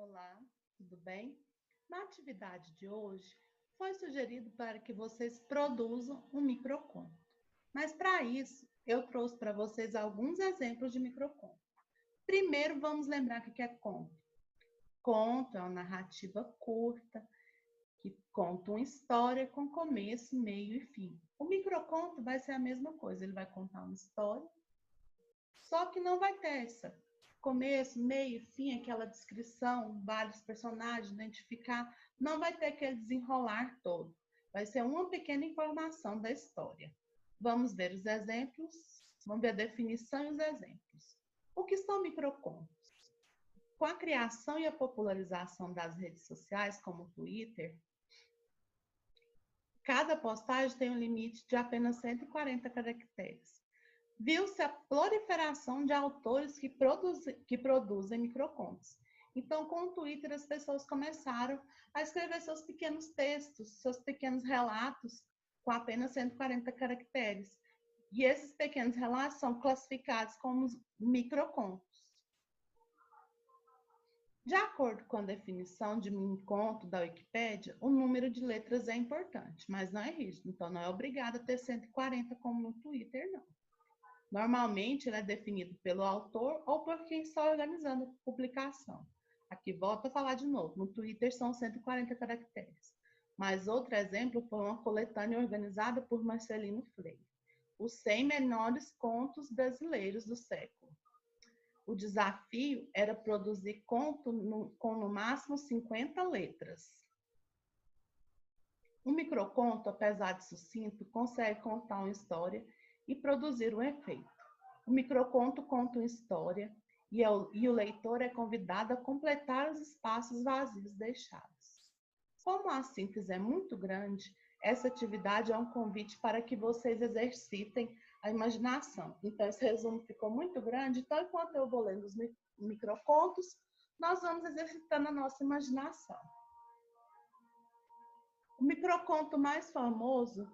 Olá, tudo bem? Na atividade de hoje, foi sugerido para que vocês produzam um microconto. Mas para isso, eu trouxe para vocês alguns exemplos de microconto. Primeiro, vamos lembrar o que é conto. Conto é uma narrativa curta que conta uma história com começo, meio e fim. O microconto vai ser a mesma coisa, ele vai contar uma história, só que não vai ter essa começo, meio, fim, aquela descrição, vários personagens, identificar, não vai ter aquele desenrolar todo. Vai ser uma pequena informação da história. Vamos ver os exemplos, vamos ver a definição e os exemplos. O que são microcontos? Com a criação e a popularização das redes sociais, como o Twitter, cada postagem tem um limite de apenas 140 caracteres. Viu-se a proliferação de autores que produzem microcontos. Então, com o Twitter, as pessoas começaram a escrever seus pequenos textos, seus pequenos relatos, com apenas 140 caracteres. E esses pequenos relatos são classificados como microcontos. De acordo com a definição de microconto da Wikipédia, o número de letras é importante, mas não é rígido. Então, não é obrigado a ter 140 como no Twitter, não. Normalmente, ele é definido pelo autor ou por quem está organizando a publicação. Aqui, volto a falar de novo. No Twitter, são 140 caracteres. Mas outro exemplo foi uma coletânea organizada por Marcelino Freire. Os 100 menores contos brasileiros do século. O desafio era produzir conto com no máximo 50 letras. Um microconto, apesar de sucinto, consegue contar uma história e produzir um efeito. O microconto conta uma história e o leitor é convidado a completar os espaços vazios deixados. Como a síntese é muito grande, essa atividade é um convite para que vocês exercitem a imaginação. Então, esse resumo ficou muito grande, então, enquanto eu vou lendo os microcontos, nós vamos exercitando a nossa imaginação. O microconto mais famoso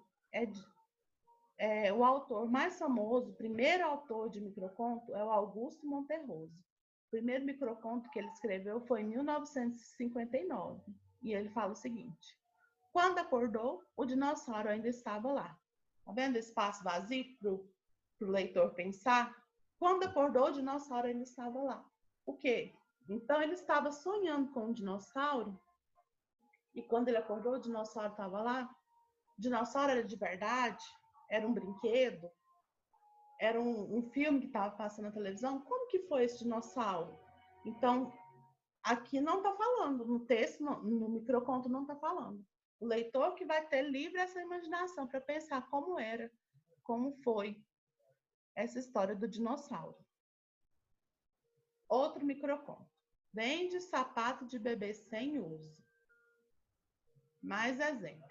o autor mais famoso, o primeiro autor de microconto é o Augusto Monterroso. O primeiro microconto que ele escreveu foi em 1959. E ele fala o seguinte: quando acordou, o dinossauro ainda estava lá. Tá vendo o espaço vazio para o leitor pensar? Quando acordou, o dinossauro ainda estava lá. O quê? Então, ele estava sonhando com um dinossauro. E quando ele acordou, o dinossauro estava lá. O dinossauro era de verdade? Era um brinquedo? Era um filme que estava passando na televisão? Como que foi esse dinossauro? Então, aqui não está falando, no texto, no microconto não está falando. O leitor que vai ter livre essa imaginação para pensar como era, como foi essa história do dinossauro. Outro microconto. Vende sapato de bebê sem uso. Mais exemplos.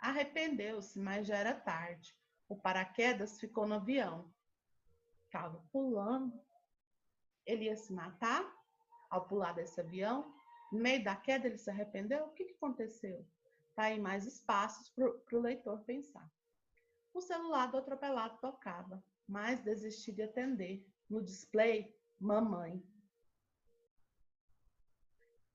Arrependeu-se, mas já era tarde. O paraquedas ficou no avião. Estava pulando. Ele ia se matar ao pular desse avião. No meio da queda, ele se arrependeu. O que aconteceu? Está aí mais espaços para o leitor pensar. O celular do atropelado tocava, mas desistiu de atender. No display, mamãe.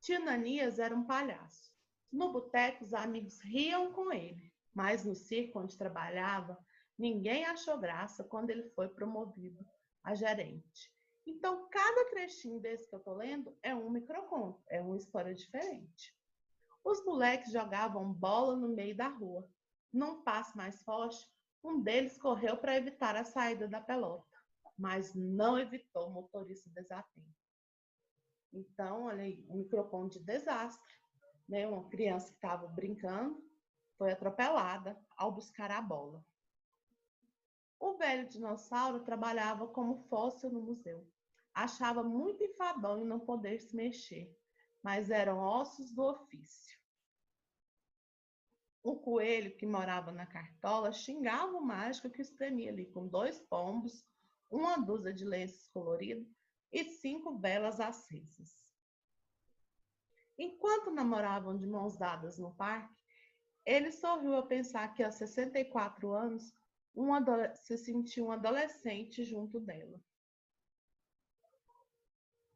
Tio Nanias era um palhaço. No boteco, os amigos riam com ele, mas no circo onde trabalhava, ninguém achou graça quando ele foi promovido a gerente. Então, cada trechinho desse que eu estou lendo é um microconto, é uma história diferente. Os moleques jogavam bola no meio da rua. Num passo mais forte, um deles correu para evitar a saída da pelota, mas não evitou o motorista desatento. Então, olha aí, um microconto de desastre. Né? Uma criança que estava brincando foi atropelada ao buscar a bola. O velho dinossauro trabalhava como fóssil no museu. Achava muito enfadonho não poder se mexer, mas eram ossos do ofício. O coelho que morava na cartola xingava o mágico que espremia ali com 2 pombos, uma dúzia de lenços coloridos e 5 velas acesas. Enquanto namoravam de mãos dadas no parque, ele sorriu a pensar que aos 64 anos se sentia um adolescente junto dela.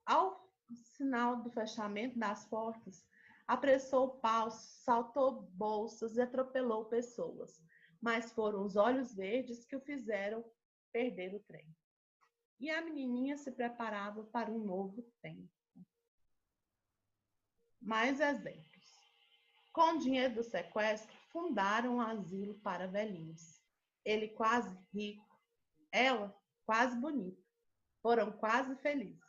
Ao sinal do fechamento das portas, apressou passos, saltou bolsas e atropelou pessoas. Mas foram os olhos verdes que o fizeram perder o trem. E a menininha se preparava para um novo tempo. Mais exemplos. Com o dinheiro do sequestro, fundaram um asilo para velhinhos. Ele quase rico, ela quase bonita. Foram quase felizes.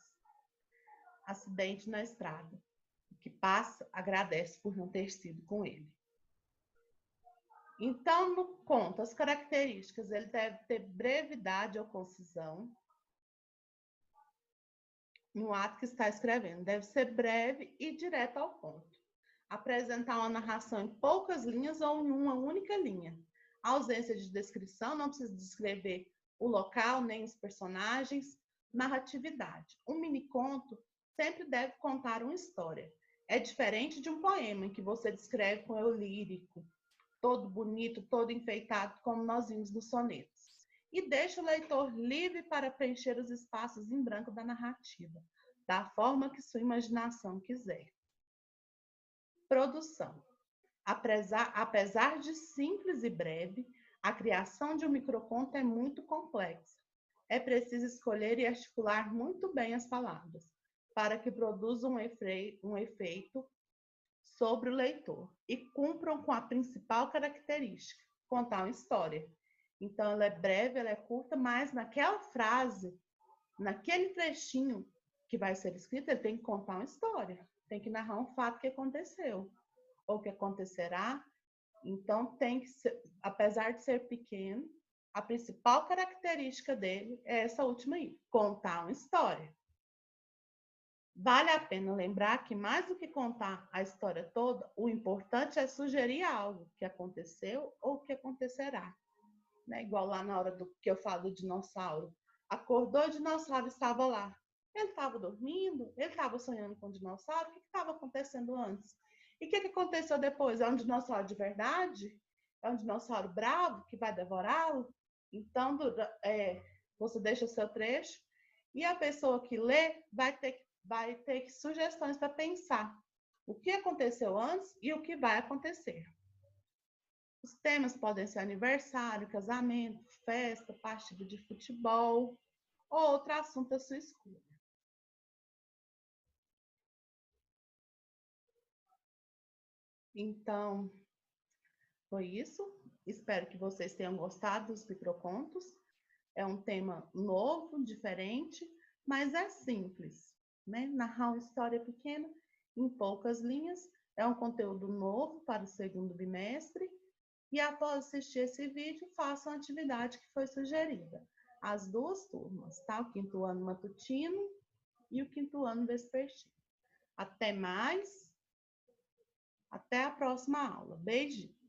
Acidente na estrada. O que passa agradece por não ter sido com ele. Então, no conto, as características, ele deve ter brevidade ou concisão no ato que está escrevendo. Deve ser breve e direto ao ponto. Apresentar uma narração em poucas linhas ou em uma única linha. A ausência de descrição, não precisa descrever o local, nem os personagens. Narratividade. Um miniconto sempre deve contar uma história. É diferente de um poema, em que você descreve com eu lírico, todo bonito, todo enfeitado, como nós vimos nos sonetos. E deixa o leitor livre para preencher os espaços em branco da narrativa, da forma que sua imaginação quiser. Produção. Apesar de simples e breve, a criação de um microconto é muito complexa. É preciso escolher e articular muito bem as palavras, para que produzam um efeito sobre o leitor e cumpram com a principal característica, contar uma história. Então, ela é breve, ela é curta, mas naquela frase, naquele trechinho que vai ser escrito, ele tem que contar uma história, tem que narrar um fato que aconteceu ou que acontecerá. Então, tem que ser, apesar de ser pequeno, a principal característica dele é essa última aí, contar uma história. Vale a pena lembrar que, mais do que contar a história toda, o importante é sugerir algo que aconteceu ou que acontecerá. Né? Igual lá na hora que eu falo do dinossauro. Acordou, o dinossauro estava lá. Ele estava dormindo? Ele estava sonhando com o dinossauro? O que estava acontecendo antes? E o que aconteceu depois? É um dinossauro de verdade? É um dinossauro bravo que vai devorá-lo? Então, você deixa o seu trecho e a pessoa que lê vai ter sugestões para pensar o que aconteceu antes e o que vai acontecer. Os temas podem ser aniversário, casamento, festa, partida de futebol ou outro assunto à sua escolha. Então, foi isso. Espero que vocês tenham gostado dos microcontos. É um tema novo, diferente, mas é simples, né? Narrar uma história pequena em poucas linhas. É um conteúdo novo para o segundo bimestre. E após assistir esse vídeo, façam a atividade que foi sugerida. As duas turmas, tá? O quinto ano matutino e o quinto ano vespertino. Até mais. Até a próxima aula. Beijinho.